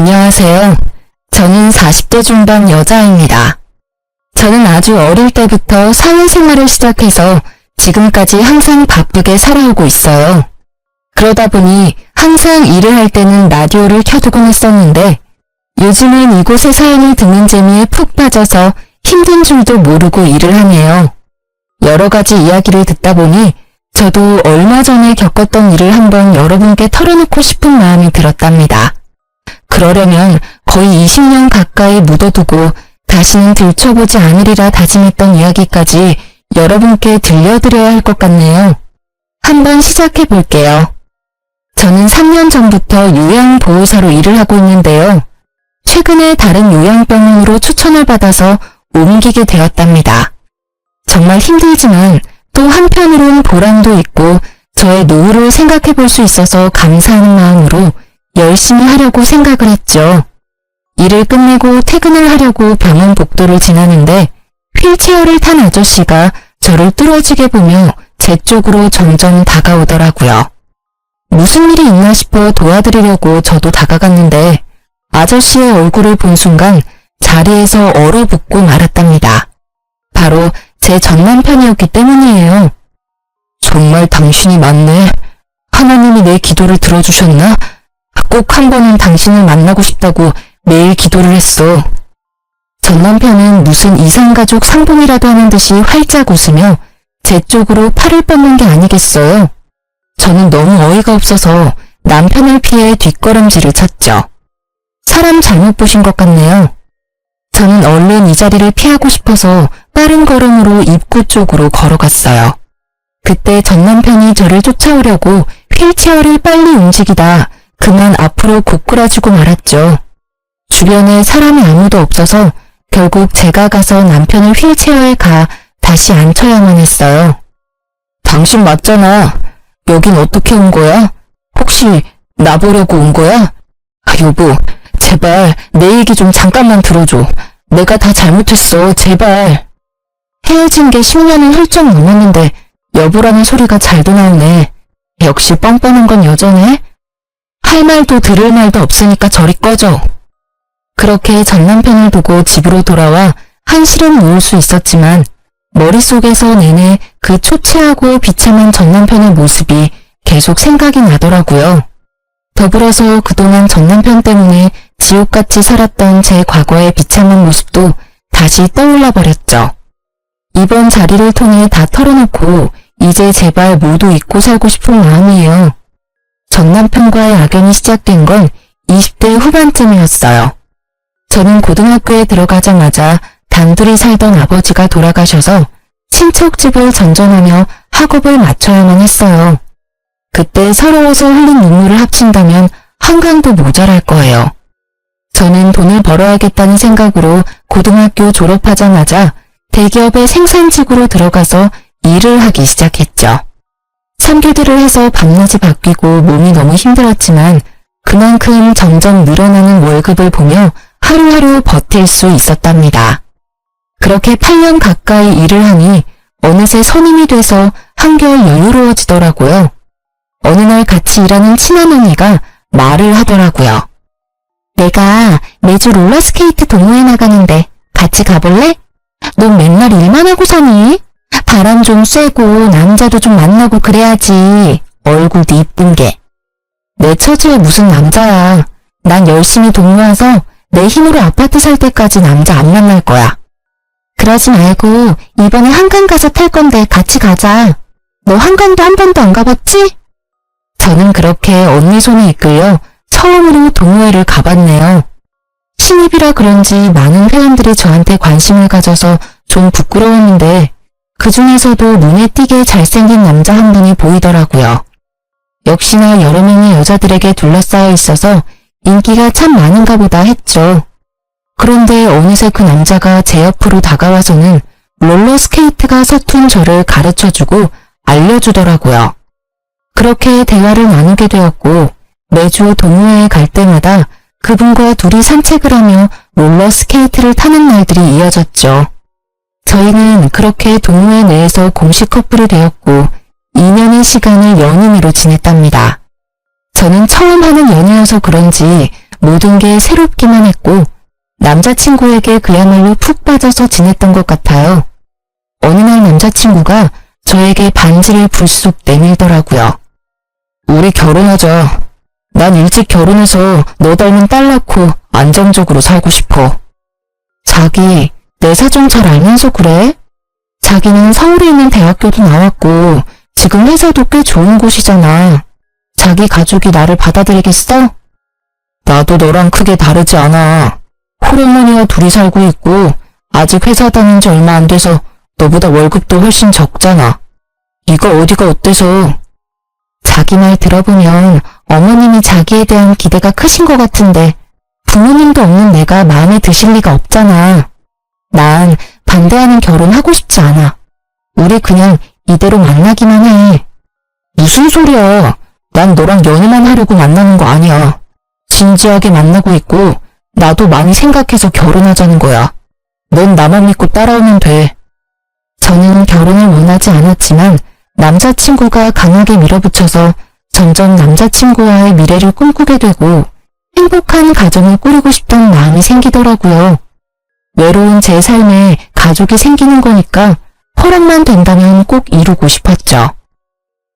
안녕하세요. 저는 40대 중반 여자입니다. 저는 아주 어릴 때부터 사회생활을 시작해서 지금까지 항상 바쁘게 살아오고 있어요. 그러다 보니 항상 일을 할 때는 라디오를 켜두곤 했었는데 요즘은 이곳의 사연을 듣는 재미에 푹 빠져서 힘든 줄도 모르고 일을 하네요. 여러 가지 이야기를 듣다 보니 저도 얼마 전에 겪었던 일을 한번 여러분께 털어놓고 싶은 마음이 들었답니다. 그러려면 거의 20년 가까이 묻어두고 다시는 들춰보지 않으리라 다짐했던 이야기까지 여러분께 들려드려야 할 것 같네요. 한번 시작해 볼게요. 저는 3년 전부터 요양보호사로 일을 하고 있는데요. 최근에 다른 요양병원으로 추천을 받아서 옮기게 되었답니다. 정말 힘들지만 또 한편으론 보람도 있고 저의 노후를 생각해 볼 수 있어서 감사하는 마음으로 열심히 하려고 생각을 했죠. 일을 끝내고 퇴근을 하려고 병원 복도를 지나는데 휠체어를 탄 아저씨가 저를 뚫어지게 보며 제 쪽으로 점점 다가오더라고요. 무슨 일이 있나 싶어 도와드리려고 저도 다가갔는데 아저씨의 얼굴을 본 순간 자리에서 얼어붙고 말았답니다. 바로 제 전 남편이었기 때문이에요. 정말 당신이 맞네. 하나님이 내 기도를 들어주셨나? 꼭 한 번은 당신을 만나고 싶다고 매일 기도를 했어. 전 남편은 무슨 이산가족 상봉이라도 하는 듯이 활짝 웃으며 제 쪽으로 팔을 뻗는 게 아니겠어요. 저는 너무 어이가 없어서 남편을 피해 뒷걸음질을 쳤죠. 사람 잘못 보신 것 같네요. 저는 얼른 이 자리를 피하고 싶어서 빠른 걸음으로 입구 쪽으로 걸어갔어요. 그때 전 남편이 저를 쫓아오려고 휠체어를 빨리 움직이다 그만 앞으로 고꾸라지고 말았죠. 주변에 사람이 아무도 없어서 결국 제가 가서 남편을 휠체어에 가 다시 앉혀야만 했어요. 당신 맞잖아. 여긴 어떻게 온 거야? 혹시 나 보려고 온 거야? 여보, 제발 내 얘기 좀 잠깐만 들어줘. 내가 다 잘못했어. 제발. 헤어진 게 10년은 훌쩍 넘었는데 여보라는 소리가 잘도 나오네. 역시 뻔뻔한 건 여전해? 할 말도 들을 말도 없으니까 저리 꺼져. 그렇게 전 남편을 두고 집으로 돌아와 한시름 놓을 수 있었지만 머릿속에서 내내 그 초췌하고 비참한 전 남편의 모습이 계속 생각이 나더라고요. 더불어서 그동안 전 남편 때문에 지옥같이 살았던 제 과거의 비참한 모습도 다시 떠올라 버렸죠. 이번 자리를 통해 다 털어놓고 이제 제발 모두 잊고 살고 싶은 마음이에요. 전 남편과의 악연이 시작된 건 20대 후반쯤이었어요. 저는 고등학교에 들어가자마자 단둘이 살던 아버지가 돌아가셔서 친척집을 전전하며 학업을 마쳐야만 했어요. 그때 서러워서 흘린 눈물을 합친다면 한강도 모자랄 거예요. 저는 돈을 벌어야겠다는 생각으로 고등학교 졸업하자마자 대기업의 생산직으로 들어가서 일을 하기 시작했죠. 참교대를 해서 밤낮이 바뀌고 몸이 너무 힘들었지만 그만큼 점점 늘어나는 월급을 보며 하루하루 버틸 수 있었답니다. 그렇게 8년 가까이 일을 하니 어느새 선임이 돼서 한결 여유로워지더라고요. 어느 날 같이 일하는 친한 언니가 말을 하더라고요. 내가 매주 롤러스케이트 동호회 나가는데 같이 가볼래? 넌 맨날 일만 하고 사니? 바람 좀 쐬고 남자도 좀 만나고 그래야지. 얼굴도 이쁜 게. 내 처지에 무슨 남자야. 난 열심히 돈 모아서 내 힘으로 아파트 살 때까지 남자 안 만날 거야. 그러지 말고 이번에 한강 가서 탈 건데 같이 가자. 너 한강도 한 번도 안 가봤지? 저는 그렇게 언니 손에 이끌려 처음으로 동호회를 가봤네요. 신입이라 그런지 많은 회원들이 저한테 관심을 가져서 좀 부끄러웠는데 그 중에서도 눈에 띄게 잘생긴 남자 한 분이 보이더라고요. 역시나 여러 명의 여자들에게 둘러싸여 있어서 인기가 참 많은가 보다 했죠. 그런데 어느새 그 남자가 제 옆으로 다가와서는 롤러스케이트가 서툰 저를 가르쳐주고 알려주더라고요. 그렇게 대화를 나누게 되었고 매주 동호회에 갈 때마다 그분과 둘이 산책을 하며 롤러스케이트를 타는 날들이 이어졌죠. 저희는 그렇게 동호회 내에서 공식 커플이 되었고 2년의 시간을 연인으로 지냈답니다. 저는 처음 하는 연애여서 그런지 모든 게 새롭기만 했고 남자친구에게 그야말로 푹 빠져서 지냈던 것 같아요. 어느 날 남자친구가 저에게 반지를 불쑥 내밀더라고요. 우리 결혼하자. 난 일찍 결혼해서 너 닮은 딸 낳고 안정적으로 살고 싶어. 자기, 내 사정 잘 알면서 그래? 자기는 서울에 있는 대학교도 나왔고 지금 회사도 꽤 좋은 곳이잖아. 자기 가족이 나를 받아들이겠어? 나도 너랑 크게 다르지 않아. 홀어머니와 둘이 살고 있고 아직 회사 다닌 지 얼마 안 돼서 너보다 월급도 훨씬 적잖아. 네가 어디가 어때서? 자기 말 들어보면 어머님이 자기에 대한 기대가 크신 것 같은데 부모님도 없는 내가 마음에 드실 리가 없잖아. 난 반대하는 결혼 하고 싶지 않아. 우리 그냥 이대로 만나기만 해. 무슨 소리야. 난 너랑 연애만 하려고 만나는 거 아니야. 진지하게 만나고 있고 나도 많이 생각해서 결혼하자는 거야. 넌 나만 믿고 따라오면 돼. 저는 결혼을 원하지 않았지만 남자친구가 강하게 밀어붙여서 점점 남자친구와의 미래를 꿈꾸게 되고 행복한 가정을 꾸리고 싶다는 마음이 생기더라고요. 외로운 제 삶에 가족이 생기는 거니까 허락만 된다면 꼭 이루고 싶었죠.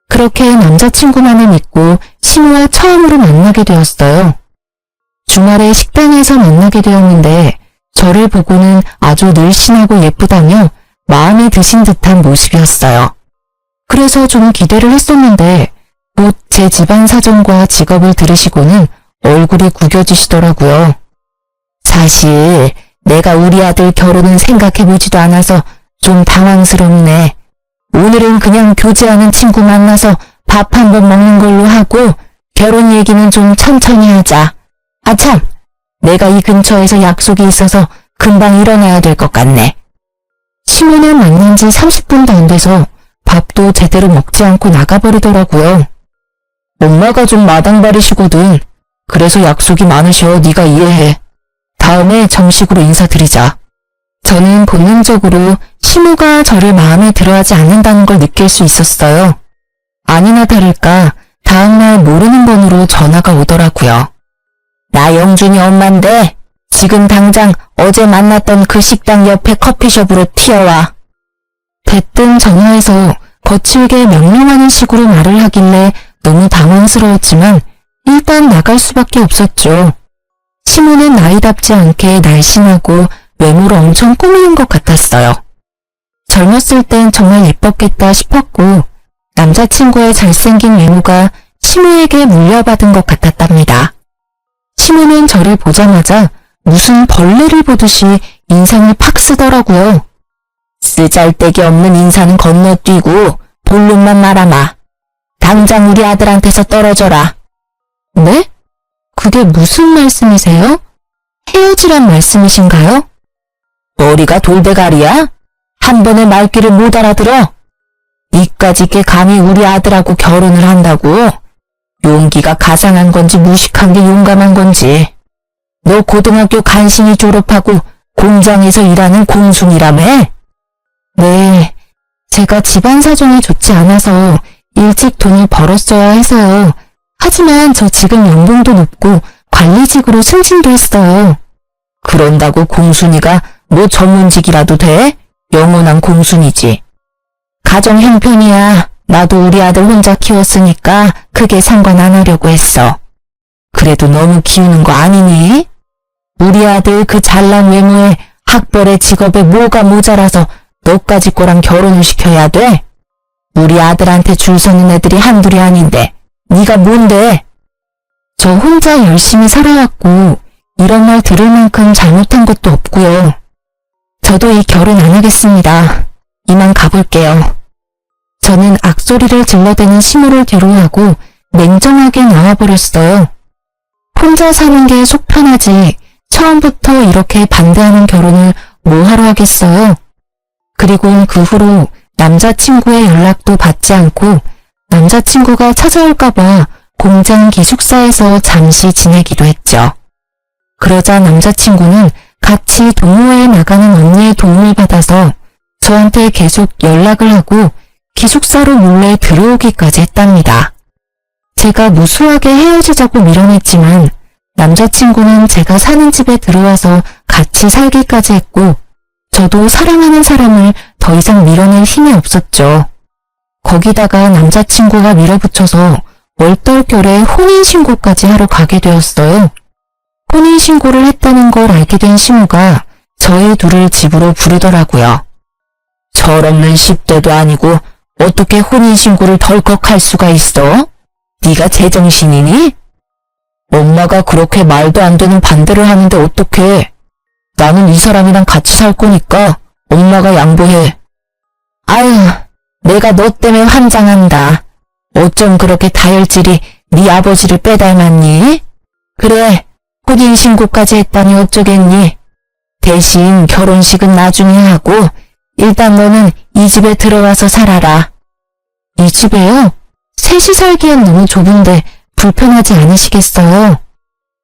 그렇게 남자친구만을 믿고 신우와 처음으로 만나게 되었어요. 주말에 식당에서 만나게 되었는데 저를 보고는 아주 늘씬하고 예쁘다며 마음에 드신 듯한 모습이었어요. 그래서 좀 기대를 했었는데 곧 제 집안 사정과 직업을 들으시고는 얼굴이 구겨지시더라고요. 사실 내가 우리 아들 결혼은 생각해보지도 않아서 좀 당황스럽네. 오늘은 그냥 교제하는 친구 만나서 밥 한 번 먹는 걸로 하고 결혼 얘기는 좀 천천히 하자. 아참, 내가 이 근처에서 약속이 있어서 금방 일어나야 될 것 같네. 시모는 만난 지 30분도 안 돼서 밥도 제대로 먹지 않고 나가버리더라고요. 엄마가 좀 마당발이시거든. 그래서 약속이 많으셔. 네가 이해해. 다음에 정식으로 인사드리자. 저는 본능적으로 시모가 저를 마음에 들어하지 않는다는 걸 느낄 수 있었어요. 아니나 다를까 다음날 모르는 번호로 전화가 오더라고요. 나 영준이 엄마인데 지금 당장 어제 만났던 그 식당 옆에 커피숍으로 튀어와. 대뜸 전화해서 거칠게 명령하는 식으로 말을 하길래 너무 당황스러웠지만 일단 나갈 수밖에 없었죠. 시모는 나이답지 않게 날씬하고 외모로 엄청 꾸미는 것 같았어요. 젊었을 땐 정말 예뻤겠다 싶었고 남자친구의 잘생긴 외모가 시모에게 물려받은 것 같았답니다. 시모는 저를 보자마자 무슨 벌레를 보듯이 인상을 팍 쓰더라고요. 쓰잘데기 없는 인사는 건너뛰고 본론만 말아마. 당장 우리 아들한테서 떨어져라. 네? 그게 무슨 말씀이세요? 헤어지란 말씀이신가요? 머리가 돌대가리야? 한 번에 말귀를 못 알아들어? 니까지 게 감히 우리 아들하고 결혼을 한다고? 용기가 가상한 건지 무식한 게 용감한 건지. 너 고등학교 간신히 졸업하고 공장에서 일하는 공순이라며? 네, 제가 집안 사정이 좋지 않아서 일찍 돈을 벌었어야 해서요. 하지만 저 지금 연봉도 높고 관리직으로 승진도 했어요. 그런다고 공순이가 뭐 전문직이라도 돼? 영원한 공순이지. 가정 형편이야. 나도 우리 아들 혼자 키웠으니까 크게 상관 안 하려고 했어. 그래도 너무 키우는 거 아니니? 우리 아들 그 잘난 외모에 학벌에 직업에 뭐가 모자라서 너까지 거랑 결혼을 시켜야 돼? 우리 아들한테 줄 서는 애들이 한둘이 아닌데 네가 뭔데? 저 혼자 열심히 살아왔고 이런 말 들을 만큼 잘못한 것도 없고요. 저도 이 결혼 안 하겠습니다. 이만 가볼게요. 저는 악소리를 질러대는 시모를 뒤로하고 냉정하게 나와버렸어요. 혼자 사는 게 속 편하지 처음부터 이렇게 반대하는 결혼을 뭐하러 하겠어요. 그리고 그 후로 남자친구의 연락도 받지 않고 남자친구가 찾아올까봐 공장 기숙사에서 잠시 지내기도 했죠. 그러자 남자친구는 같이 동호회에 나가는 언니의 도움을 받아서 저한테 계속 연락을 하고 기숙사로 몰래 들어오기까지 했답니다. 제가 무수하게 헤어지자고 밀어냈지만 남자친구는 제가 사는 집에 들어와서 같이 살기까지 했고, 저도 사랑하는 사람을 더 이상 밀어낼 힘이 없었죠. 거기다가 남자친구가 밀어붙여서 얼떨결에 혼인신고까지 하러 가게 되었어요. 혼인신고를 했다는 걸 알게 된 시모가 저희 둘을 집으로 부르더라고요. 철없는 10대도 아니고 어떻게 혼인신고를 덜컥 할 수가 있어? 네가 제정신이니? 엄마가 그렇게 말도 안 되는 반대를 하는데 어떡해? 나는 이 사람이랑 같이 살 거니까 엄마가 양보해. 아유, 내가 너 때문에 환장한다. 어쩜 그렇게 다혈질이 네 아버지를 빼닮았니? 그래, 혼인신고까지 했다니 어쩌겠니? 대신 결혼식은 나중에 하고 일단 너는 이 집에 들어와서 살아라. 이 집에요? 셋이 살기엔 너무 좁은데 불편하지 않으시겠어요?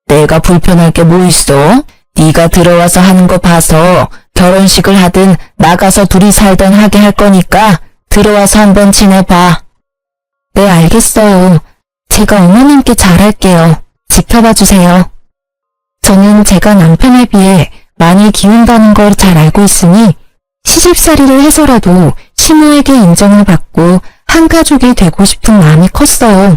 내가 불편할 게 뭐 있어? 네가 들어와서 하는 거 봐서 결혼식을 하든 나가서 둘이 살든 하게 할 거니까 들어와서 한번 지내봐. 네, 알겠어요. 제가 어머님께 잘할게요. 지켜봐 주세요. 저는 제가 남편에 비해 많이 기운다는 걸 잘 알고 있으니 시집살이를 해서라도 시모에게 인정을 받고 한 가족이 되고 싶은 마음이 컸어요.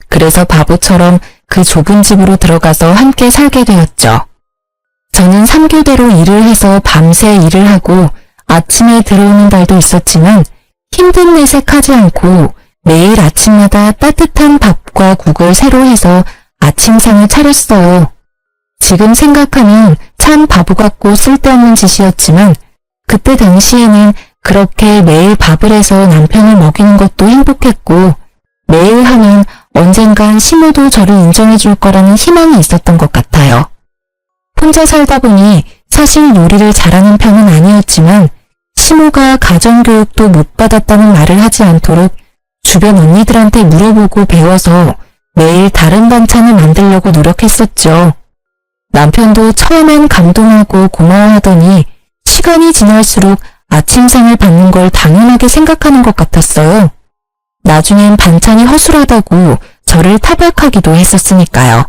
그래서 바보처럼 그 좁은 집으로 들어가서 함께 살게 되었죠. 저는 3교대로 일을 해서 밤새 일을 하고 아침에 들어오는 날도 있었지만 힘든 내색하지 않고 매일 아침마다 따뜻한 밥과 국을 새로 해서 아침상을 차렸어요. 지금 생각하면 참 바보 같고 쓸데없는 짓이었지만 그때 당시에는 그렇게 매일 밥을 해서 남편을 먹이는 것도 행복했고 매일 하면 언젠간 시모도 저를 인정해 줄 거라는 희망이 있었던 것 같아요. 혼자 살다 보니 사실 요리를 잘하는 편은 아니었지만 시모가 가정교육도 못 받았다는 말을 하지 않도록 주변 언니들한테 물어보고 배워서 매일 다른 반찬을 만들려고 노력했었죠. 남편도 처음엔 감동하고 고마워하더니 시간이 지날수록 아침상을 받는 걸 당연하게 생각하는 것 같았어요. 나중엔 반찬이 허술하다고 저를 타박하기도 했었으니까요.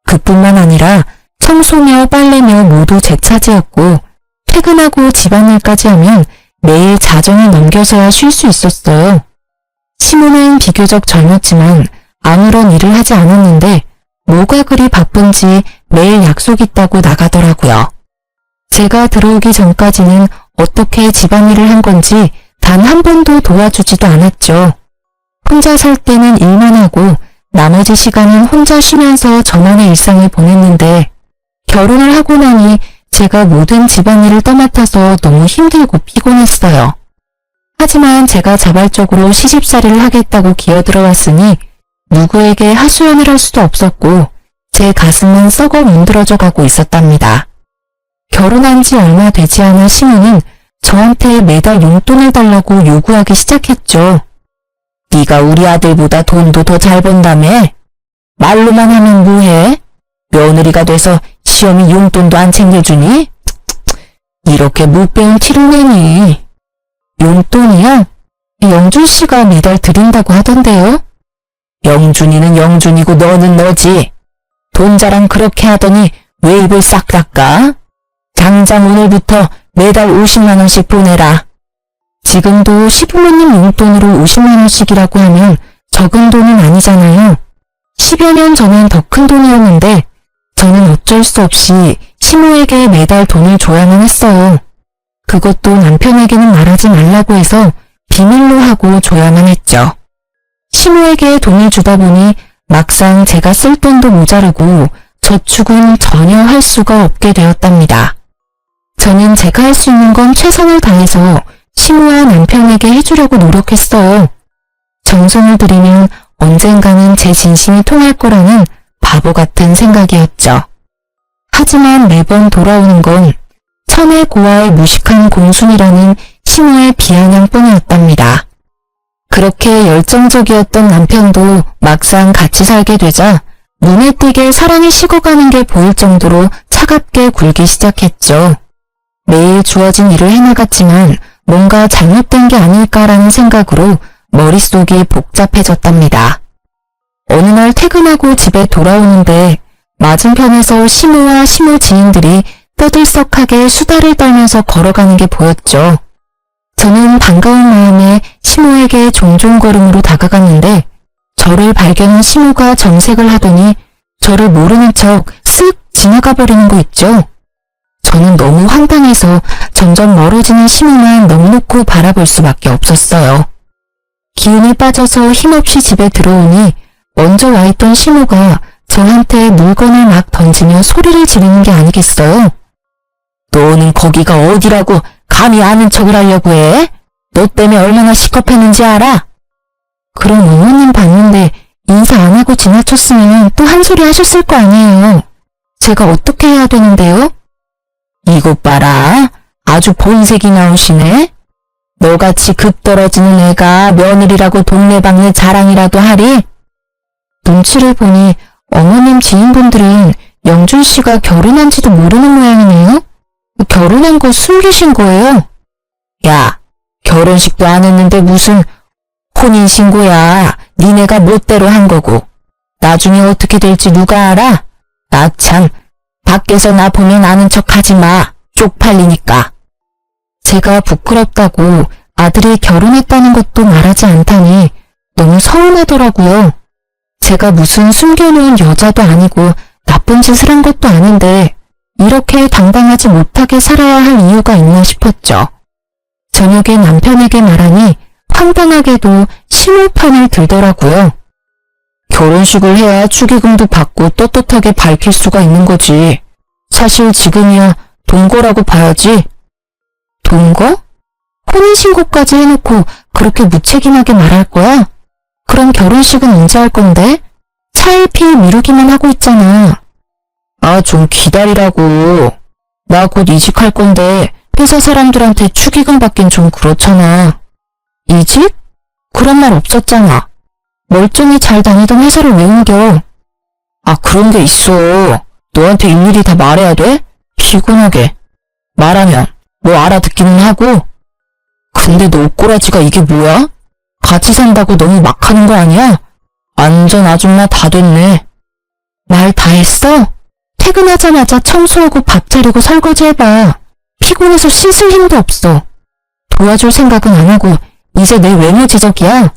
그뿐만 아니라 청소며 빨래며 모두 제 차지였고 퇴근하고 집안일까지 하면 매일 자정을 넘겨서야 쉴 수 있었어요. 시모는 비교적 젊었지만 아무런 일을 하지 않았는데 뭐가 그리 바쁜지 매일 약속 있다고 나가더라고요. 제가 들어오기 전까지는 어떻게 집안일을 한 건지 단 한 번도 도와주지도 않았죠. 혼자 살 때는 일만 하고 나머지 시간은 혼자 쉬면서 저만의 일상을 보냈는데 결혼을 하고 나니 제가 모든 집안일을 떠맡아서 너무 힘들고 피곤했어요. 하지만 제가 자발적으로 시집살이를 하겠다고 기어들어왔으니 누구에게 하소연을 할 수도 없었고 제 가슴은 썩어 문드러져 가고 있었답니다. 결혼한 지 얼마 되지 않아 시모는 저한테 매달 용돈을 달라고 요구하기 시작했죠. 네가 우리 아들보다 돈도 더 잘 번다며? 말로만 하면 뭐해? 며느리가 돼서 시험이 용돈도 안 챙겨주니? 이렇게 못 배운 티를 내니. 용돈이요? 영준씨가 매달 드린다고 하던데요? 영준이는 영준이고 너는 너지. 돈 자랑 그렇게 하더니 왜 입을 싹 닦아? 당장 오늘부터 매달 50만 원씩 보내라. 지금도 시부모님 용돈으로 50만 원씩이라고 하면 적은 돈은 아니잖아요. 10여 년 전엔 더 큰 돈이었는데 저는 어쩔 수 없이 시모에게 매달 돈을 줘야만 했어요. 그것도 남편에게는 말하지 말라고 해서 비밀로 하고 줘야만 했죠. 시모에게 돈을 주다 보니 막상 제가 쓸 돈도 모자르고 저축은 전혀 할 수가 없게 되었답니다. 저는 제가 할 수 있는 건 최선을 다해서 시모와 남편에게 해주려고 노력했어요. 정성을 들이면 언젠가는 제 진심이 통할 거라는 바보 같은 생각이었죠. 하지만 매번 돌아오는 건 천의 고아의 무식한 공순이라는 시모의 비아냥뿐이었답니다. 그렇게 열정적이었던 남편도 막상 같이 살게 되자 눈에 띄게 사랑이 식어가는 게 보일 정도로 차갑게 굴기 시작했죠. 매일 주어진 일을 해나갔지만 뭔가 잘못된 게 아닐까라는 생각으로 머릿속이 복잡해졌답니다. 어느 날 퇴근하고 집에 돌아오는데 맞은편에서 시모와 시모 지인들이 떠들썩하게 수다를 떨면서 걸어가는 게 보였죠. 저는 반가운 마음에 시모에게 종종 걸음으로 다가갔는데 저를 발견한 시모가 정색을 하더니 저를 모르는 척 쓱 지나가 버리는 거 있죠. 저는 너무 황당해서 점점 멀어지는 시모만 넋 놓고 바라볼 수밖에 없었어요. 기운이 빠져서 힘없이 집에 들어오니 먼저 와 있던 시모가 저한테 물건을 막 던지며 소리를 지르는 게 아니겠어요? 너는 거기가 어디라고 감히 아는 척을 하려고 해? 너 때문에 얼마나 시겁했는지 알아? 그럼 어머님 봤는데 인사 안 하고 지나쳤으면 또 한 소리 하셨을 거 아니에요. 제가 어떻게 해야 되는데요? 이것 봐라. 아주 본색이 나오시네. 너같이 급 떨어지는 애가 며느리라고 동네방네 자랑이라도 하리? 눈치를 보니 어머님 지인분들은 영준 씨가 결혼한지도 모르는 모양이네요. 결혼한 거 숨기신 거예요? 야, 결혼식도 안 했는데 무슨 혼인신고야. 니네가 멋대로 한 거고. 나중에 어떻게 될지 누가 알아? 나 참, 밖에서 나 보면 아는 척 하지 마. 쪽팔리니까. 제가 부끄럽다고 아들이 결혼했다는 것도 말하지 않다니 너무 서운하더라고요. 제가 무슨 숨겨놓은 여자도 아니고 나쁜 짓을 한 것도 아닌데 이렇게 당당하지 못하게 살아야 할 이유가 있나 싶었죠. 저녁에 남편에게 말하니 황당하게도 시모 편을 들더라고요. 결혼식을 해야 축의금도 받고 떳떳하게 밝힐 수가 있는 거지. 사실 지금이야 동거라고 봐야지. 동거? 혼인신고까지 해놓고 그렇게 무책임하게 말할 거야? 그럼 결혼식은 언제 할 건데? 차일피일 미루기만 하고 있잖아. 아, 좀 기다리라고. 나 곧 이직할 건데 회사 사람들한테 축의금 받긴 좀 그렇잖아. 이직? 그런 말 없었잖아. 멀쩡히 잘 다니던 회사를 왜 옮겨? 아, 그런 게 있어. 너한테 일일이 다 말해야 돼? 피곤하게. 말하면 뭐 알아듣기는 하고. 근데 너 옷꼬라지가 이게 뭐야? 같이 산다고 너무 막 하는 거 아니야? 완전 아줌마 다 됐네. 말 다 했어? 퇴근하자마자 청소하고 밥 차리고 설거지 해봐. 피곤해서 씻을 힘도 없어. 도와줄 생각은 안 하고 이제 내 외모 지적이야?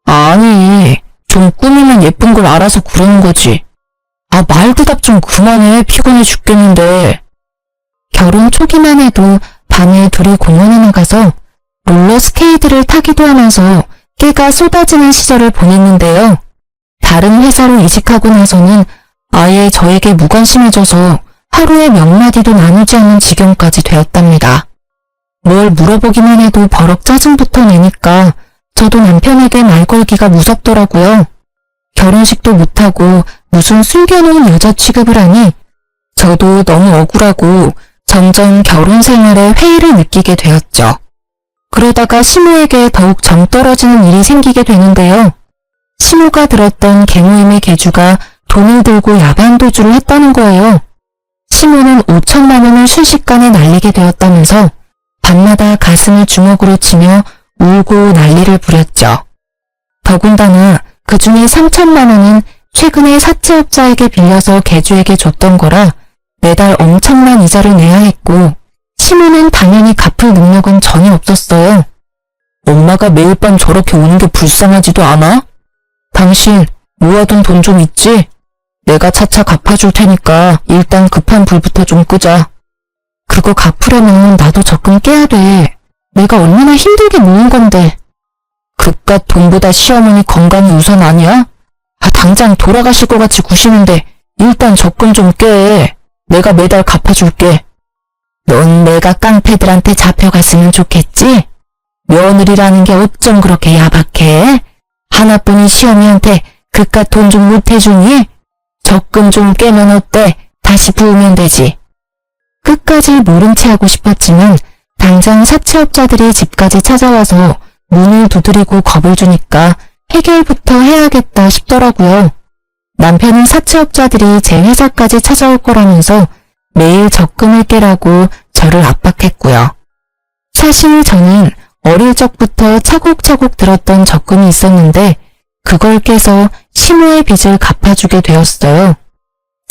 아니, 좀 꾸미면 예쁜 걸 알아서 그러는 거지. 아, 말 대답 좀 그만해. 피곤해 죽겠는데. 결혼 초기만 해도 밤에 둘이 공원에 나가서 롤러스케이트를 타기도 하면서 깨가 쏟아지는 시절을 보냈는데요. 다른 회사로 이직하고 나서는 아예 저에게 무관심해져서 하루에 몇 마디도 나누지 않는 지경까지 되었답니다. 뭘 물어보기만 해도 버럭 짜증부터 내니까 저도 남편에게 말 걸기가 무섭더라고요. 결혼식도 못하고 무슨 숨겨놓은 여자 취급을 하니 저도 너무 억울하고 점점 결혼 생활에 회의를 느끼게 되었죠. 그러다가 시모에게 더욱 정 떨어지는 일이 생기게 되는데요. 시모가 들었던 개모임의 계주가 돈을 들고 야반도주를 했다는 거예요. 시모는 5천만 원을 순식간에 날리게 되었다면서 밤마다 가슴을 주먹으로 치며 울고 난리를 부렸죠. 더군다나 그 중에 3천만 원은 최근에 사채업자에게 빌려서 계주에게 줬던 거라 매달 엄청난 이자를 내야 했고 시모는 당연히 갚을 능력은 전혀 없었어요. 엄마가 매일 밤 저렇게 우는 게 불쌍하지도 않아? 당신 모아둔 돈 좀 있지? 내가 차차 갚아줄 테니까 일단 급한 불부터 좀 끄자. 그거 갚으려면 나도 적금 깨야 돼. 내가 얼마나 힘들게 모은 건데. 그깟 돈보다 시어머니 건강이 우선 아니야? 아, 당장 돌아가실 것 같이 구시는데 일단 적금 좀 깨. 내가 매달 갚아줄게. 넌 내가 깡패들한테 잡혀갔으면 좋겠지? 며느리라는 게 어쩜 그렇게 야박해? 하나뿐인 시어미한테 그깟 돈 좀 못해주니? 적금 좀 깨면 어때? 다시 부으면 되지. 끝까지 모른 채 하고 싶었지만 당장 사채업자들이 집까지 찾아와서 문을 두드리고 겁을 주니까 해결부터 해야겠다 싶더라고요. 남편은 사채업자들이 제 회사까지 찾아올 거라면서 매일 적금을 깨라고 저를 압박했고요. 사실 저는 어릴 적부터 차곡차곡 들었던 적금이 있었는데 그걸 깨서 시모의 빚을 갚아주게 되었어요.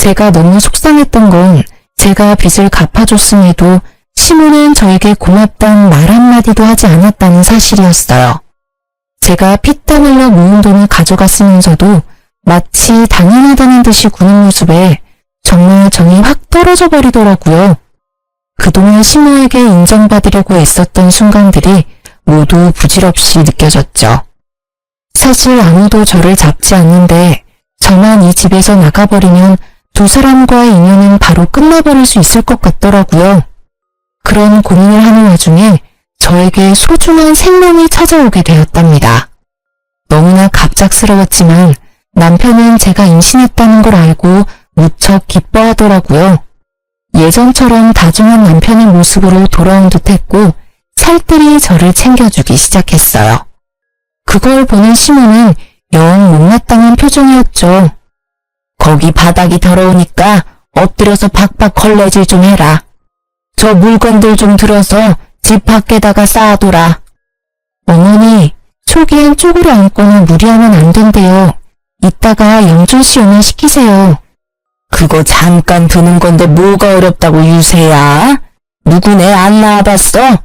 제가 너무 속상했던 건 제가 빚을 갚아줬음에도 시모는 저에게 고맙다는 말 한마디도 하지 않았다는 사실이었어요. 제가 피땀 흘려 모은 돈을 가져갔으면서도 마치 당연하다는 듯이 구는 모습에 정말 정이 확 떨어져 버리더라고요. 그동안 시모에게 인정받으려고 애썼던 순간들이 모두 부질없이 느껴졌죠. 사실 아무도 저를 잡지 않는데 저만 이 집에서 나가버리면 두 사람과의 인연은 바로 끝나버릴 수 있을 것 같더라고요. 그런 고민을 하는 와중에 저에게 소중한 생명이 찾아오게 되었답니다. 너무나 갑작스러웠지만 남편은 제가 임신했다는 걸 알고 무척 기뻐하더라고요. 예전처럼 다정한 남편의 모습으로 돌아온 듯했고 살뜰히 저를 챙겨주기 시작했어요. 그걸 보는 시모는 영 못마땅한 표정이었죠. 거기 바닥이 더러우니까 엎드려서 박박 걸레질 좀 해라. 저 물건들 좀 들어서 집 밖에다가 쌓아둬라. 어머니, 초기엔 쪼그려 앉거나 무리하면 안 된대요. 이따가 영준 씨 오면 시키세요. 그거 잠깐 드는 건데 뭐가 어렵다고 유세야? 누구네 안 낳아봤어?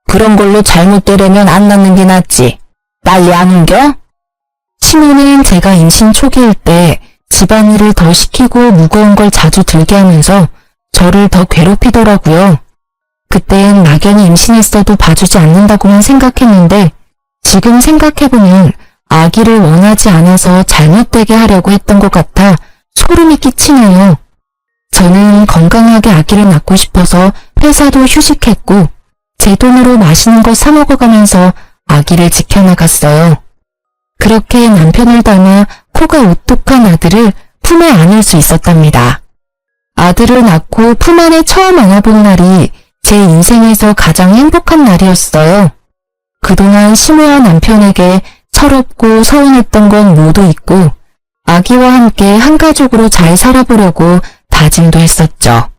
그런 걸로 잘못되려면 안 낳는 게 낫지. 빨리 안 옮겨? 시모는 제가 임신 초기일 때 집안일을 더 시키고 무거운 걸 자주 들게 하면서 저를 더 괴롭히더라고요. 그땐 막연히 임신했어도 봐주지 않는다고만 생각했는데 지금 생각해보면 아기를 원하지 않아서 잘못되게 하려고 했던 것 같아 소름이 끼치네요. 저는 건강하게 아기를 낳고 싶어서 회사도 휴직했고 제 돈으로 맛있는 거 사 먹어가면서 아기를 지켜나갔어요. 그렇게 남편을 닮아 코가 오똑한 아들을 품에 안을 수 있었답니다. 아들을 낳고 품 안에 처음 안아본 날이 제 인생에서 가장 행복한 날이었어요. 그동안 시모와 남편에게 철없고 서운했던 건 모두 잊고 아기와 함께 한 가족으로 잘 살아보려고 다짐도 했었죠.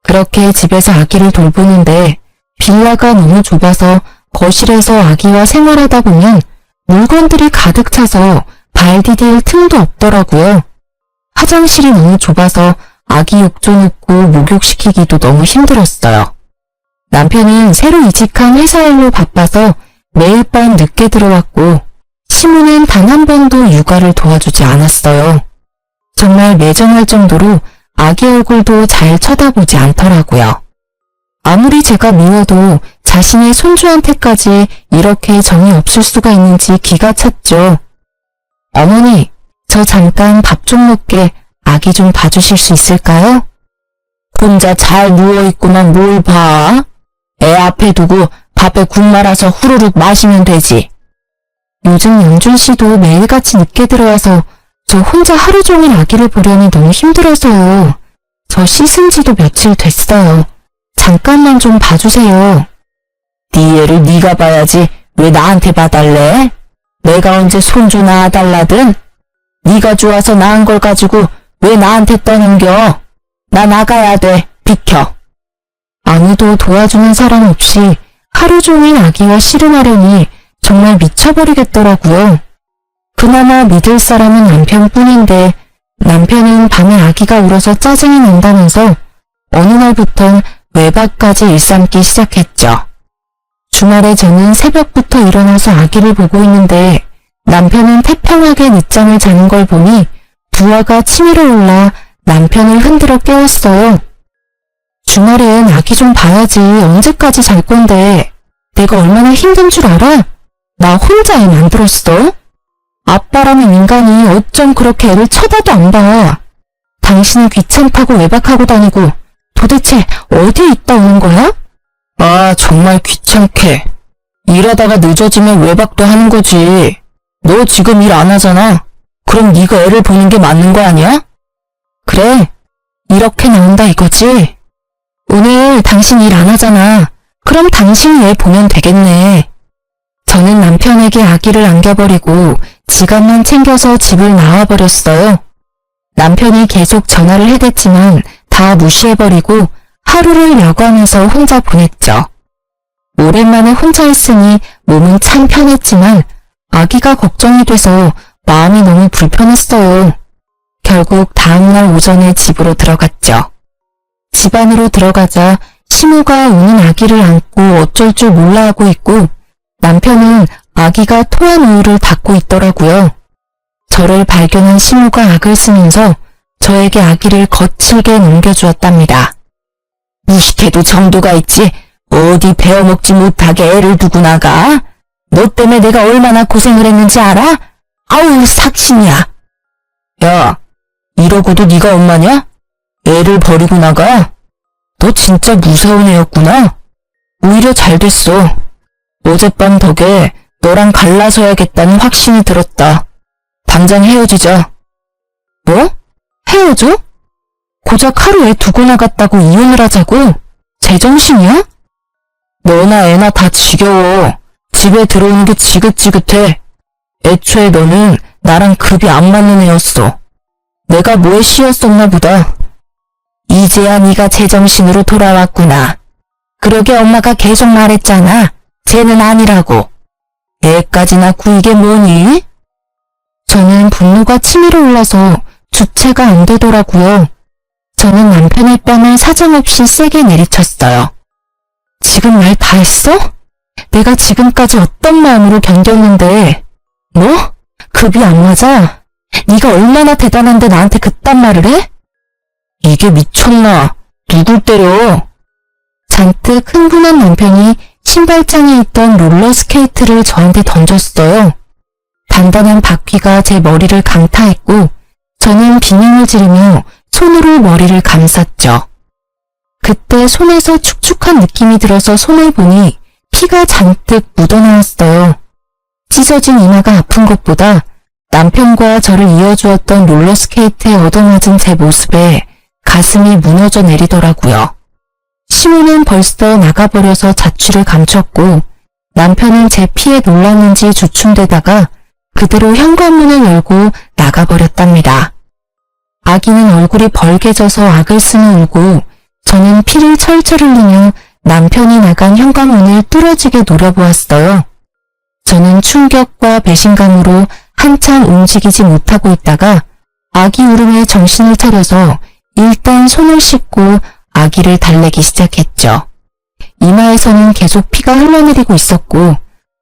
그렇게 집에서 아기를 돌보는데 빌라가 너무 좁아서 거실에서 아기와 생활하다 보면 물건들이 가득 차서 발 디딜 틈도 없더라고요. 화장실이 너무 좁아서 아기 욕조 넣고 목욕시키기도 너무 힘들었어요. 남편은 새로 이직한 회사 일로 바빠서 매일 밤 늦게 들어왔고 시모는 단 한 번도 육아를 도와주지 않았어요. 정말 매정할 정도로 아기 얼굴도 잘 쳐다보지 않더라고요. 아무리 제가 미워도 자신의 손주한테까지 이렇게 정이 없을 수가 있는지 기가 찼죠. 어머니, 저 잠깐 밥 좀 먹게 아기 좀 봐주실 수 있을까요? 혼자 잘 누워있구만 뭘 봐? 애 앞에 두고 밥에 국 말아서 후루룩 마시면 되지. 요즘 영준 씨도 매일같이 늦게 들어와서 저 혼자 하루 종일 아기를 보려니 너무 힘들어서요. 저 씻은 지도 며칠 됐어요. 잠깐만 좀 봐주세요. 네 애를 네가 봐야지 왜 나한테 봐달래? 내가 언제 손주 낳아달라든? 네가 좋아서 낳은 걸 가지고 왜 나한테 떠넘겨? 나 나가야 돼. 비켜. 아무도 도와주는 사람 없이 하루 종일 아기와 씨름하려니 정말 미쳐버리겠더라고요. 그나마 믿을 사람은 남편뿐인데 남편은 밤에 아기가 울어서 짜증이 난다면서 어느 날부턴 외박까지 일삼기 시작했죠. 주말에 저는 새벽부터 일어나서 아기를 보고 있는데 남편은 태평하게 늦잠을 자는 걸 보니 부하가 치밀어 올라 남편을 흔들어 깨웠어요. 주말엔 아기 좀 봐야지 언제까지 잘 건데 내가 얼마나 힘든 줄 알아? 나 혼자 애 만들었어? 아빠라는 인간이 어쩜 그렇게 애를 쳐다도 안 봐. 당신은 귀찮다고 외박하고 다니고 도대체 어디에 있다 오는 거야? 아, 정말 귀찮게. 일하다가 늦어지면 외박도 하는 거지. 너 지금 일 안 하잖아. 그럼 네가 애를 보는 게 맞는 거 아니야? 그래, 이렇게 나온다 이거지. 오늘 당신 일 안 하잖아. 그럼 당신이 애 보면 되겠네. 저는 남편에게 아기를 안겨버리고 지갑만 챙겨서 집을 나와버렸어요. 남편이 계속 전화를 해댔지만 다 무시해버리고 하루를 야구하면서 혼자 보냈죠. 오랜만에 혼자 있으니 몸은 참 편했지만 아기가 걱정이 돼서 마음이 너무 불편했어요. 결국 다음날 오전에 집으로 들어갔죠. 집 안으로 들어가자 시모가 우는 아기를 안고 어쩔 줄 몰라 하고 있고 남편은 아기가 토한 우유를 닦고 있더라고요. 저를 발견한 시모가 악을 쓰면서 저에게 아기를 거칠게 넘겨주었답니다. 무식해도 정도가 있지. 어디 베어먹지 못하게 애를 두고 나가? 너 때문에 내가 얼마나 고생을 했는지 알아? 아우 삭신이야. 야, 이러고도 네가 엄마냐? 애를 버리고 나가? 너 진짜 무서운 애였구나. 오히려 잘 됐어. 어젯밤 덕에 너랑 갈라서야겠다는 확신이 들었다. 당장 헤어지자. 뭐? 헤어져? 고작 하루 애 두고 나갔다고 이혼을 하자고? 제정신이야? 너나 애나 다 지겨워. 집에 들어오는 게 지긋지긋해. 애초에 너는 나랑 급이 안 맞는 애였어. 내가 뭐에 씌었었나 보다. 이제야 네가 제정신으로 돌아왔구나. 그러게 엄마가 계속 말했잖아. 쟤는 아니라고. 애까지 낳고 이게 뭐니? 저는 분노가 치밀어 올라서 주체가 안 되더라고요. 저는 남편의 뺨을 사정없이 세게 내리쳤어요. 지금 말 다 했어? 내가 지금까지 어떤 마음으로 견뎠는데 뭐? 급이 안 맞아? 네가 얼마나 대단한데 나한테 그딴 말을 해? 이게 미쳤나? 누굴 때려? 잔뜩 흥분한 남편이 신발장에 있던 롤러스케이트를 저한테 던졌어요. 단단한 바퀴가 제 머리를 강타했고 저는 비명을 지르며 손으로 머리를 감쌌죠. 그때 손에서 축축한 느낌이 들어서 손을 보니 피가 잔뜩 묻어나왔어요. 찢어진 이마가 아픈 것보다 남편과 저를 이어주었던 롤러스케이트에 얻어맞은 제 모습에 가슴이 무너져 내리더라고요. 시모는 벌써 나가버려서 자취를 감췄고 남편은 제 피에 놀랐는지 주춤대다가 그대로 현관문을 열고 나가버렸답니다. 아기는 얼굴이 벌개져서 악을 쓰며 울고 저는 피를 철철 흘리며 남편이 나간 현관문을 뚫어지게 노려보았어요. 저는 충격과 배신감으로 한참 움직이지 못하고 있다가 아기 울음에 정신을 차려서 일단 손을 씻고 아기를 달래기 시작했죠. 이마에서는 계속 피가 흘러내리고 있었고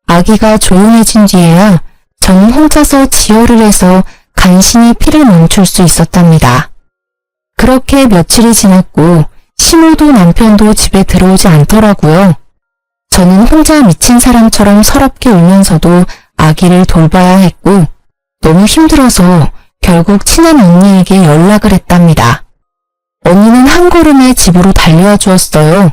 아기가 조용해진 뒤에야 저는 혼자서 지혈을 해서 간신히 피를 멈출 수 있었답니다. 그렇게 며칠이 지났고 시모도 남편도 집에 들어오지 않더라고요. 저는 혼자 미친 사람처럼 서럽게 울면서도 아기를 돌봐야 했고 너무 힘들어서 결국 친한 언니에게 연락을 했답니다. 언니는 한 걸음에 집으로 달려와 주었어요.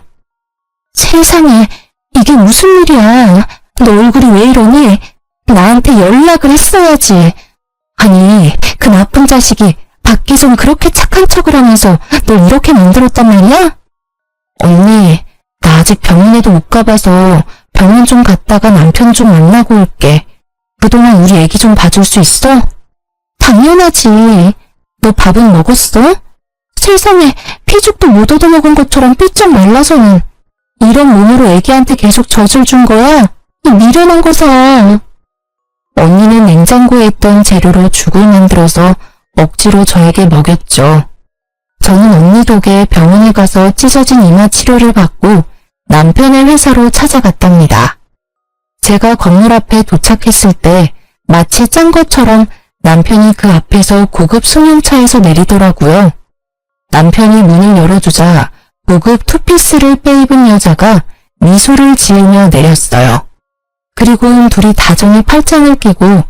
세상에, 이게 무슨 일이야. 너 얼굴이 왜 이러니? 나한테 연락을 했어야지. 아니, 그 나쁜 자식이 밖에선 그렇게 착한 척을 하면서 널 이렇게 만들었단 말이야? 언니, 나 아직 병원에도 못 가봐서 병원 좀 갔다가 남편 좀 만나고 올게. 그동안 우리 애기 좀 봐줄 수 있어? 당연하지. 너 밥은 먹었어? 세상에, 피죽도 못 얻어먹은 것처럼 삐쩍 말라서는. 이런 몸으로 애기한테 계속 젖을 준 거야? 이 미련한 거사. 언니는 냉장고에 있던 재료로 죽을 만들어서 억지로 저에게 먹였죠. 저는 언니 덕에 병원에 가서 찢어진 이마 치료를 받고 남편의 회사로 찾아갔답니다. 제가 건물 앞에 도착했을 때 마치 짠 것처럼 남편이 그 앞에서 고급 승용차에서 내리더라고요. 남편이 문을 열어주자 고급 투피스를 빼입은 여자가 미소를 지으며 내렸어요. 그리고는 둘이 다정히 팔짱을 끼고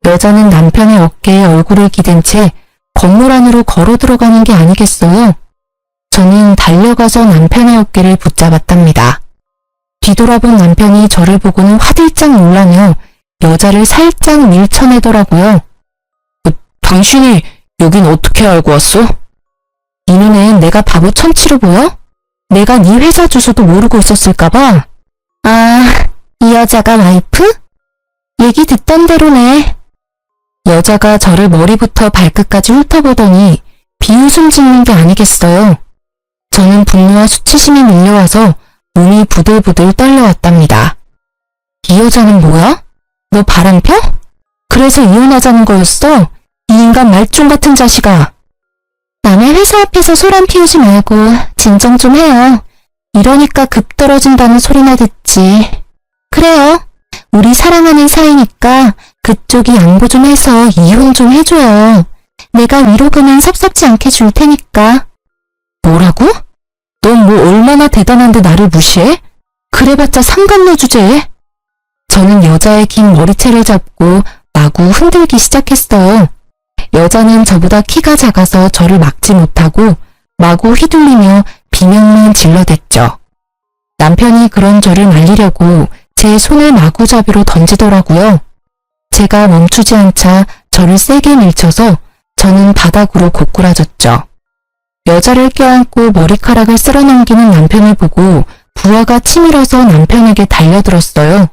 여자는 남편의 어깨에 얼굴을 기댄 채 건물 안으로 걸어 들어가는 게 아니겠어요? 저는 달려가서 남편의 어깨를 붙잡았답니다. 뒤돌아본 남편이 저를 보고는 화들짝 놀라며 여자를 살짝 밀쳐내더라고요. 당신이 여긴 어떻게 알고 왔어? 이 눈엔 내가 바보 천치로 보여? 내가 네 회사 주소도 모르고 있었을까봐. 아, 이 여자가 와이프? 얘기 듣던 대로네. 여자가 저를 머리부터 발끝까지 훑어보더니 비웃음 짓는 게 아니겠어요. 저는 분노와 수치심이 밀려와서 몸이 부들부들 떨려왔답니다. 이 여자는 뭐야? 너 바람 펴? 그래서 이혼하자는 거였어? 이 인간 말종 같은 자식아. 남의 회사 앞에서 소란 피우지 말고 진정 좀 해요. 이러니까 급 떨어진다는 소리나 듣지. 그래요. 우리 사랑하는 사이니까 그쪽이 양보 좀 해서 이혼 좀 해줘요. 내가 위로금은 섭섭지 않게 줄 테니까. 뭐라고? 넌 뭐 얼마나 대단한데 나를 무시해? 그래봤자 상간녀 주제에. 저는 여자의 긴 머리채를 잡고 마구 흔들기 시작했어요. 여자는 저보다 키가 작아서 저를 막지 못하고 마구 휘둘리며 비명만 질러댔죠. 남편이 그런 저를 말리려고 제 손을 마구잡이로 던지더라고요. 제가 멈추지 않자 저를 세게 밀쳐서 저는 바닥으로 고꾸라졌죠. 여자를 껴안고 머리카락을 쓸어넘기는 남편을 보고 부하가 치밀어서 남편에게 달려들었어요.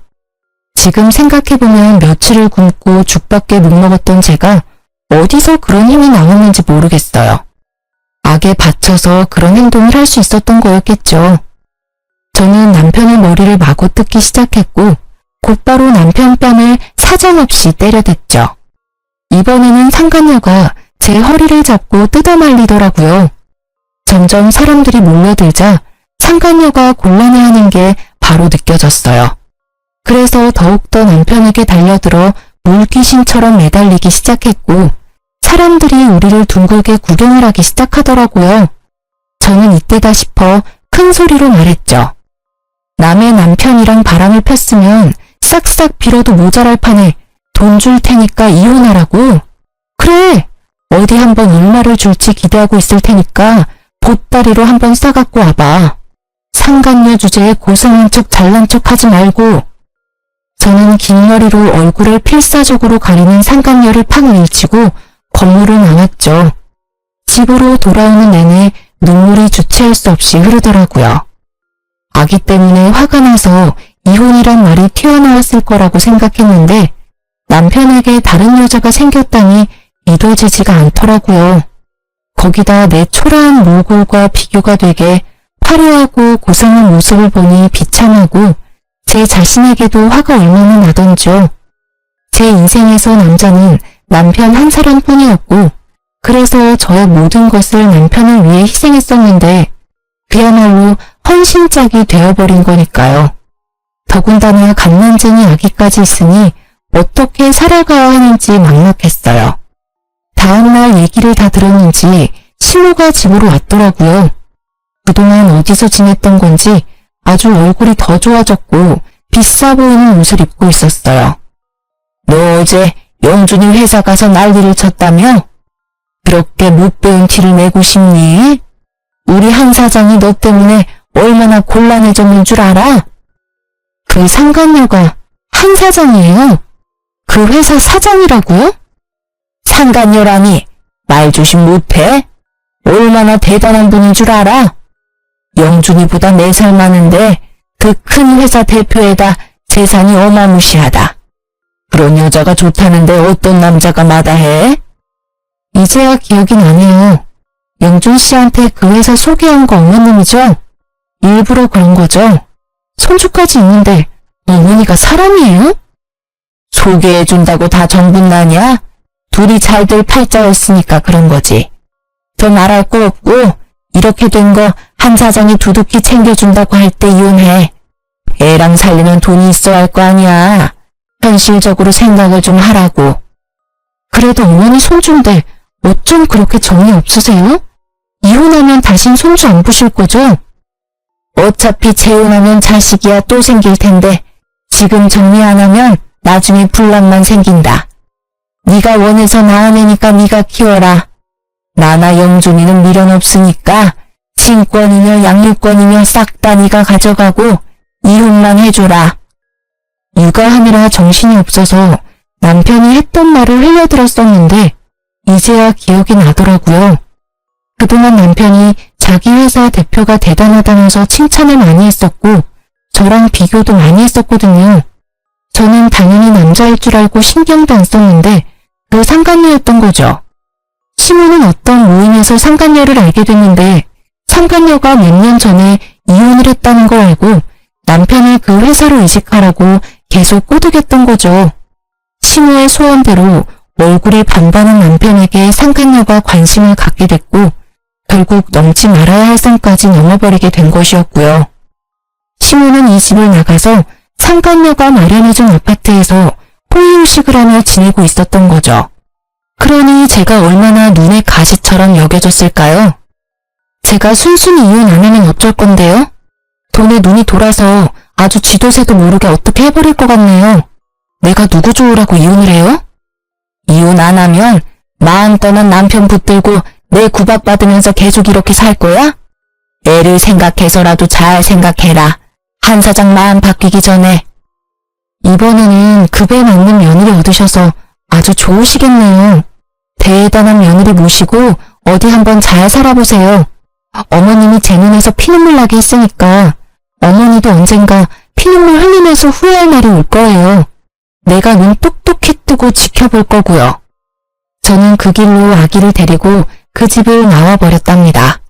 지금 생각해보면 며칠을 굶고 죽밖에 못 먹었던 제가 어디서 그런 힘이 나왔는지 모르겠어요. 악에 받쳐서 그런 행동을 할 수 있었던 거였겠죠. 저는 남편의 머리를 마구 뜯기 시작했고 곧바로 남편 뺨을 사정없이 때려댔죠. 이번에는 상간녀가 제 허리를 잡고 뜯어말리더라고요. 점점 사람들이 몰려들자 상간녀가 곤란해하는 게 바로 느껴졌어요. 그래서 더욱더 남편에게 달려들어 물귀신처럼 매달리기 시작했고 사람들이 우리를 둥글게 구경을 하기 시작하더라고요. 저는 이때다 싶어 큰 소리로 말했죠. 남의 남편이랑 바람을 폈으면 싹싹 빌어도 모자랄 판에 돈 줄 테니까 이혼하라고? 그래! 어디 한번 얼마를 줄지 기대하고 있을 테니까 보따리로 한번 싸갖고 와봐. 상간녀 주제에 고상한 척 잘난 척 하지 말고. 저는 긴 머리로 얼굴을 필사적으로 가리는 상간녀를 팍 밀치고 건물을 나왔죠. 집으로 돌아오는 내내 눈물이 주체할 수 없이 흐르더라고요. 아기 때문에 화가 나서 이혼이란 말이 튀어나왔을 거라고 생각했는데 남편에게 다른 여자가 생겼다니 믿어지지가 않더라고요. 거기다 내 초라한 몰골과 비교가 되게 화려하고 고상한 모습을 보니 비참하고 제 자신에게도 화가 얼마나 나던지요. 제 인생에서 남자는 남편 한 사람뿐이었고 그래서 저의 모든 것을 남편을 위해 희생했었는데 그야말로 헌신짝이 되어버린 거니까요. 더군다나 갓난쟁이 아기까지 있으니 어떻게 살아가야 하는지 막막했어요. 다음날 얘기를 다 들었는지 신우가 집으로 왔더라고요. 그동안 어디서 지냈던 건지 아주 얼굴이 더 좋아졌고 비싸 보이는 옷을 입고 있었어요. 너 어제 영준이 회사 가서 난리를 쳤다며? 그렇게 못 배운 티를 내고 싶니? 우리 한 사장이 너 때문에 얼마나 곤란해졌는 줄 알아? 그 상간녀가 한 사장이에요? 그 회사 사장이라고요? 상간녀라니 말 조심 못해? 얼마나 대단한 분인 줄 알아? 영준이보다 4살 많은데 그 큰 회사 대표에다 재산이 어마무시하다. 그런 여자가 좋다는데 어떤 남자가 마다해? 이제야 기억이 나네요. 영준 씨한테 그 회사 소개한 거 어머님이죠? 일부러 그런 거죠? 손주까지 있는데 어머니가 사람이에요? 소개해준다고 다 정분나냐? 둘이 잘 될 팔자였으니까 그런 거지. 더 말할 거 없고 이렇게 된 거 한 사장이 두둑히 챙겨준다고 할 때 이혼해. 애랑 살려면 돈이 있어야 할 거 아니야. 현실적으로 생각을 좀 하라고. 그래도 어머니 손주인데 어쩜 그렇게 정이 없으세요? 이혼하면 다신 손주 안 보실 거죠? 어차피 재혼하면 자식이야 또 생길 텐데 지금 정리 안 하면 나중에 분란만 생긴다. 네가 원해서 낳아내니까 네가 키워라. 나나 영준이는 미련 없으니까 친권이며 양육권이며 싹 다 네가 가져가고 이혼만 해줘라. 육아하느라 정신이 없어서 남편이 했던 말을 흘려들었었는데 이제야 기억이 나더라고요. 그동안 남편이 자기 회사 대표가 대단하다면서 칭찬을 많이 했었고 저랑 비교도 많이 했었거든요. 저는 당연히 남자일 줄 알고 신경도 안 썼는데 그 상간녀였던 거죠. 신우는 어떤 모임에서 상간녀를 알게 됐는데 상간녀가 몇 년 전에 이혼을 했다는 걸 알고 남편을 그 회사로 이직하라고 계속 꼬드겼던 거죠. 신우의 소원대로 얼굴이 반반한 남편에게 상간녀가 관심을 갖게 됐고 결국 넘지 말아야 할 선까지 넘어버리게 된 것이었고요. 시모는 이 집을 나가서 상간녀가 마련해준 아파트에서 호의호식을 하며 지내고 있었던 거죠. 그러니 제가 얼마나 눈의 가시처럼 여겨졌을까요? 제가 순순히 이혼 안 하면 어쩔 건데요? 돈에 눈이 돌아서 아주 쥐도새도 모르게 어떻게 해버릴 것 같네요. 내가 누구 좋으라고 이혼을 해요? 이혼 안 하면 마음 떠난 남편 붙들고 내 구박받으면서 계속 이렇게 살 거야? 애를 생각해서라도 잘 생각해라. 한 사장 마음 바뀌기 전에. 이번에는 급에 맞는 며느리 얻으셔서 아주 좋으시겠네요. 대단한 며느리 모시고 어디 한번 잘 살아보세요. 어머님이 제 눈에서 피눈물 나게 했으니까 어머니도 언젠가 피눈물 흘리면서 후회할 날이 올 거예요. 내가 눈 똑똑히 뜨고 지켜볼 거고요. 저는 그 길로 아기를 데리고 그 집을 나와버렸답니다.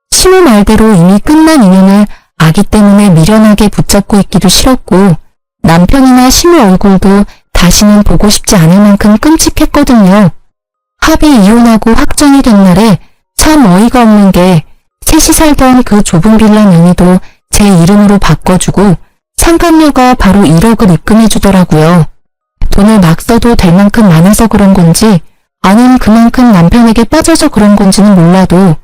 시모 말대로 이미 끝난 인연을 아기 때문에 미련하게 붙잡고 있기도 싫었고 남편이나 시모 얼굴도 다시는 보고 싶지 않을 만큼 끔찍했거든요. 합의 이혼하고 확정이 된 날에 참 어이가 없는 게 셋이 살던 그 좁은 빌라 명의도 제 이름으로 바꿔주고 상간녀가 바로 1억을 입금해주더라고요. 돈을 막 써도 될 만큼 많아서 그런 건지 아님 그만큼 남편에게 빠져서 그런 건지는 몰라도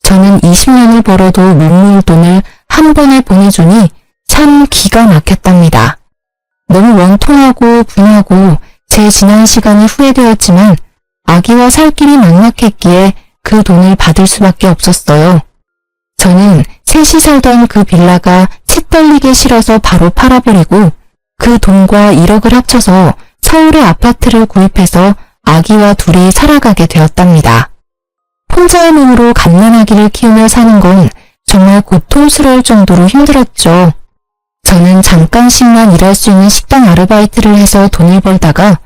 저는 20년을 벌어도 못 모을 돈을 한 번에 보내주니 참 기가 막혔답니다. 너무 원통하고 분하고 제 지난 시간이 후회되었지만 아기와 살 길이 막막했기에 그 돈을 받을 수밖에 없었어요. 저는 셋이 살던 그 빌라가 치떨리게 싫어서 바로 팔아버리고 그 돈과 1억을 합쳐서 서울의 아파트를 구입해서 아기와 둘이 살아가게 되었답니다. 혼자의 몸으로 갓난아기를 키우며 사는 건 정말 고통스러울 정도로 힘들었죠. 저는 잠깐씩만 일할 수 있는 식당 아르바이트를 해서 돈을 벌다가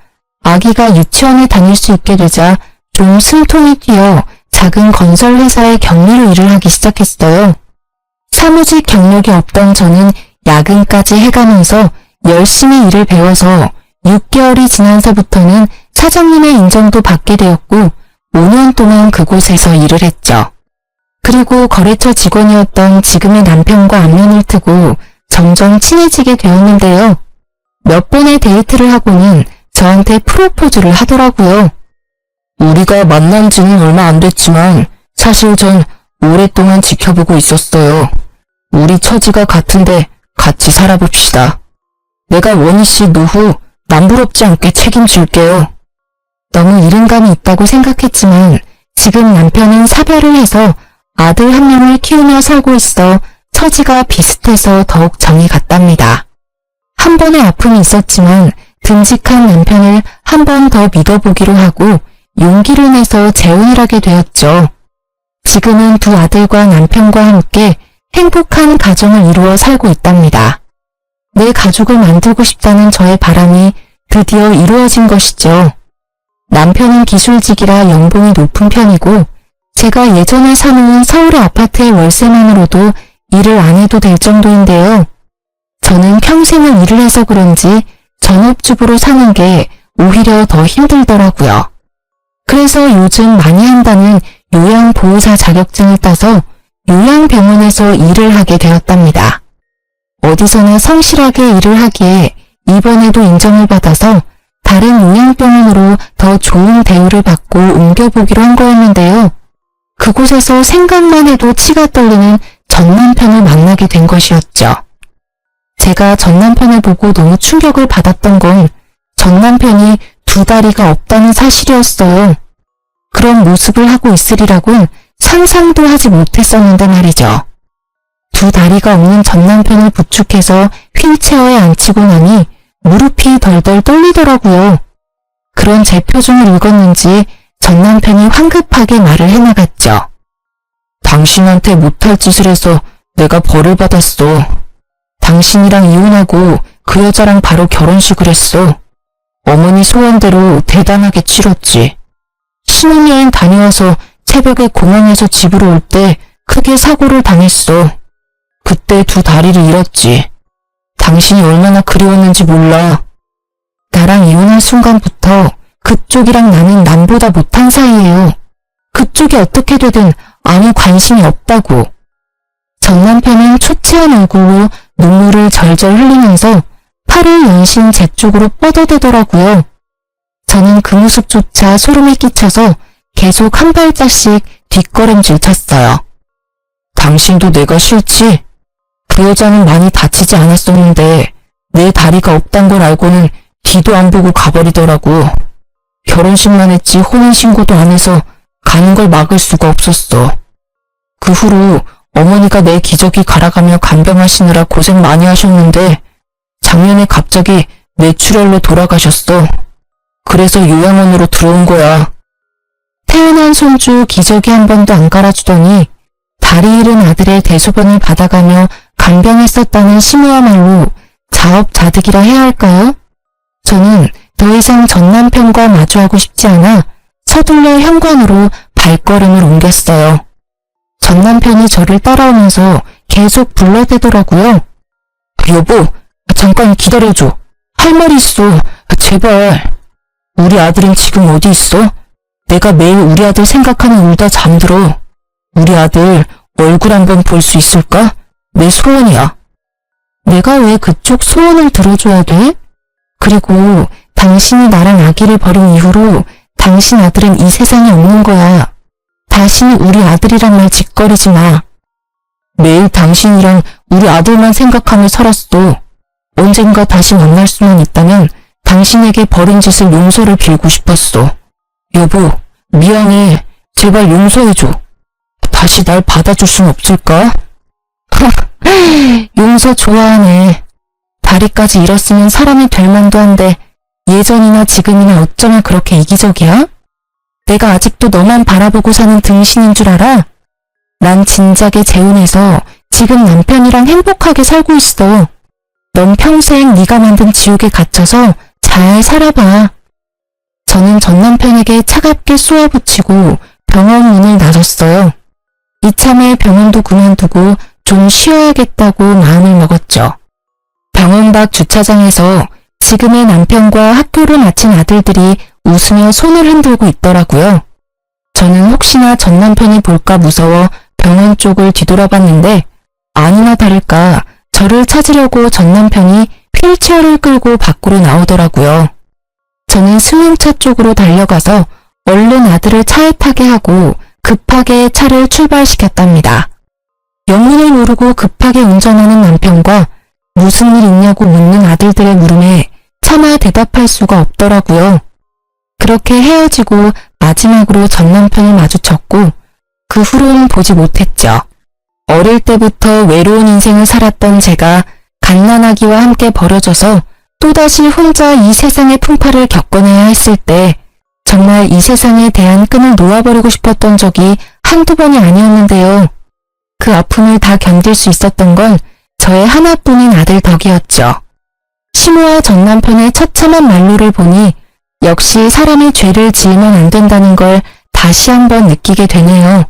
아기가 유치원에 다닐 수 있게 되자 좀 숨통이 튀어 작은 건설 회사에 격리로 일을 하기 시작했어요. 사무직 경력이 없던 저는 야근까지 해가면서 열심히 일을 배워서 6개월이 지나서부터는 사장님의 인정도 받게 되었고 5년 동안 그곳에서 일을 했죠. 그리고 거래처 직원이었던 지금의 남편과 안면을 트고 점점 친해지게 되었는데요. 몇 번의 데이트를 하고는 저한테 프로포즈를 하더라고요. 우리가 만난 지는 얼마 안 됐지만 사실 전 오랫동안 지켜보고 있었어요. 우리 처지가 같은데 같이 살아봅시다. 내가 원희 씨 노후 남부럽지 않게 책임질게요. 너무 이른감이 있다고 생각했지만 지금 남편은 사별을 해서 아들 한 명을 키우며 살고 있어 처지가 비슷해서 더욱 정이 갔답니다. 한 번의 아픔이 있었지만 듬직한 남편을 한 번 더 믿어보기로 하고 용기를 내서 재혼을 하게 되었죠. 지금은 두 아들과 남편과 함께 행복한 가정을 이루어 살고 있답니다. 내 가족을 만들고 싶다는 저의 바람이 드디어 이루어진 것이죠. 남편은 기술직이라 연봉이 높은 편이고 제가 예전에 사놓은 서울의 아파트의 월세만으로도 일을 안 해도 될 정도인데요. 저는 평생을 일을 해서 그런지 전업주부로 사는 게 오히려 더 힘들더라고요. 그래서 요즘 많이 한다는 요양보호사 자격증을 따서 요양병원에서 일을 하게 되었답니다. 어디서나 성실하게 일을 하기에 이번에도 인정을 받아서 다른 요양병원으로 더 좋은 대우를 받고 옮겨보기로 한 거였는데요. 그곳에서 생각만 해도 치가 떨리는 전 남편을 만나게 된 것이었죠. 제가 전 남편을 보고 너무 충격을 받았던 건 전 남편이 두 다리가 없다는 사실이었어요. 그런 모습을 하고 있으리라곤 상상도 하지 못했었는데 말이죠. 두 다리가 없는 전 남편을 부축해서 휠체어에 앉히고 나니 무릎이 덜덜 떨리더라고요. 그런 제 표정을 읽었는지 전 남편이 황급하게 말을 해나갔죠. 당신한테 못할 짓을 해서 내가 벌을 받았어. 당신이랑 이혼하고 그 여자랑 바로 결혼식을 했어. 어머니 소원대로 대단하게 치렀지. 신혼여행 다녀와서 새벽에 공항에서 집으로 올 때 크게 사고를 당했어. 그때 두 다리를 잃었지. 당신이 얼마나 그리웠는지 몰라. 나랑 이혼한 순간부터 그쪽이랑 나는 남보다 못한 사이예요. 그쪽이 어떻게 되든 아무 관심이 없다고. 전 남편은 초췌한 얼굴로 눈물을 절절 흘리면서 팔을 연신 제 쪽으로 뻗어대더라고요. 저는 그 모습조차 소름이 끼쳐서 계속 한 발짝씩 뒷걸음질 쳤어요. 당신도 내가 싫지? 그 여자는 많이 다치지 않았었는데 내 다리가 없단 걸 알고는 뒤도 안 보고 가버리더라고. 결혼식만 했지 혼인신고도 안 해서 가는 걸 막을 수가 없었어. 그 후로 어머니가 내 기저귀 갈아가며 간병하시느라 고생 많이 하셨는데 작년에 갑자기 뇌출혈로 돌아가셨어. 그래서 요양원으로 들어온 거야. 태어난 손주 기저귀 한 번도 안 갈아주더니 다리 잃은 아들의 대소변을 받아가며 간병했었다는 시모야말로 자업자득이라 해야 할까요? 저는 더 이상 전 남편과 마주하고 싶지 않아 서둘러 현관으로 발걸음을 옮겼어요. 전 남편이 저를 따라오면서 계속 불러대더라고요. 여보, 잠깐 기다려줘. 할 말이 있어. 제발. 우리 아들은 지금 어디 있어? 내가 매일 우리 아들 생각하면 울다 잠들어. 우리 아들 얼굴 한번 볼 수 있을까? 내 소원이야. 내가 왜 그쪽 소원을 들어줘야 돼? 그리고 당신이 나랑 아기를 버린 이후로 당신 아들은 이 세상에 없는 거야. 다시 우리 아들이란 말 짓거리지 마. 매일 당신이랑 우리 아들만 생각하며 살았어. 언젠가 다시 만날 수만 있다면 당신에게 벌인 짓을 용서를 빌고 싶었어. 여보, 미안해. 제발 용서해줘. 다시 날 받아줄 순 없을까? 용서 좋아하네. 다리까지 잃었으면 사람이 될 만도 한데 예전이나 지금이나 어쩌면 그렇게 이기적이야? 내가 아직도 너만 바라보고 사는 등신인 줄 알아? 난 진작에 재혼해서 지금 남편이랑 행복하게 살고 있어. 넌 평생 네가 만든 지옥에 갇혀서 잘 살아봐. 저는 전 남편에게 차갑게 쏘아붙이고 병원 문을 나섰어요. 이참에 병원도 그만두고 좀 쉬어야겠다고 마음을 먹었죠. 병원 밖 주차장에서 지금의 남편과 학교를 마친 아들들이 웃으며 손을 흔들고 있더라고요. 저는 혹시나 전 남편이 볼까 무서워 병원 쪽을 뒤돌아봤는데 아니나 다를까 저를 찾으려고 전 남편이 휠체어를 끌고 밖으로 나오더라고요. 저는 승용차 쪽으로 달려가서 얼른 아들을 차에 타게 하고 급하게 차를 출발시켰답니다. 영문을 모르고 급하게 운전하는 남편과 무슨 일 있냐고 묻는 아들들의 물음에 차마 대답할 수가 없더라고요. 그렇게 헤어지고 마지막으로 전 남편을 마주쳤고 그 후로는 보지 못했죠. 어릴 때부터 외로운 인생을 살았던 제가 갓난아기와 함께 버려져서 또다시 혼자 이 세상의 풍파를 겪어내야 했을 때 정말 이 세상에 대한 끈을 놓아버리고 싶었던 적이 한두 번이 아니었는데요. 그 아픔을 다 견딜 수 있었던 건 저의 하나뿐인 아들 덕이었죠. 시모와 전 남편의 처참한 말로를 보니 역시 사람이 죄를 지으면 안 된다는 걸 다시 한번 느끼게 되네요.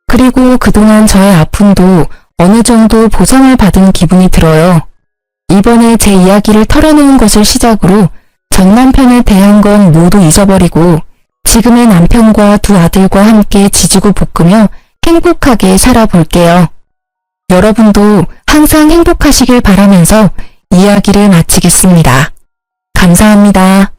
그리고 그동안 저의 아픔도 어느 정도 보상을 받은 기분이 들어요. 이번에 제 이야기를 털어놓은 것을 시작으로 전 남편에 대한 건 모두 잊어버리고 지금의 남편과 두 아들과 함께 지지고 볶으며 행복하게 살아볼게요. 여러분도 항상 행복하시길 바라면서 이야기를 마치겠습니다. 감사합니다.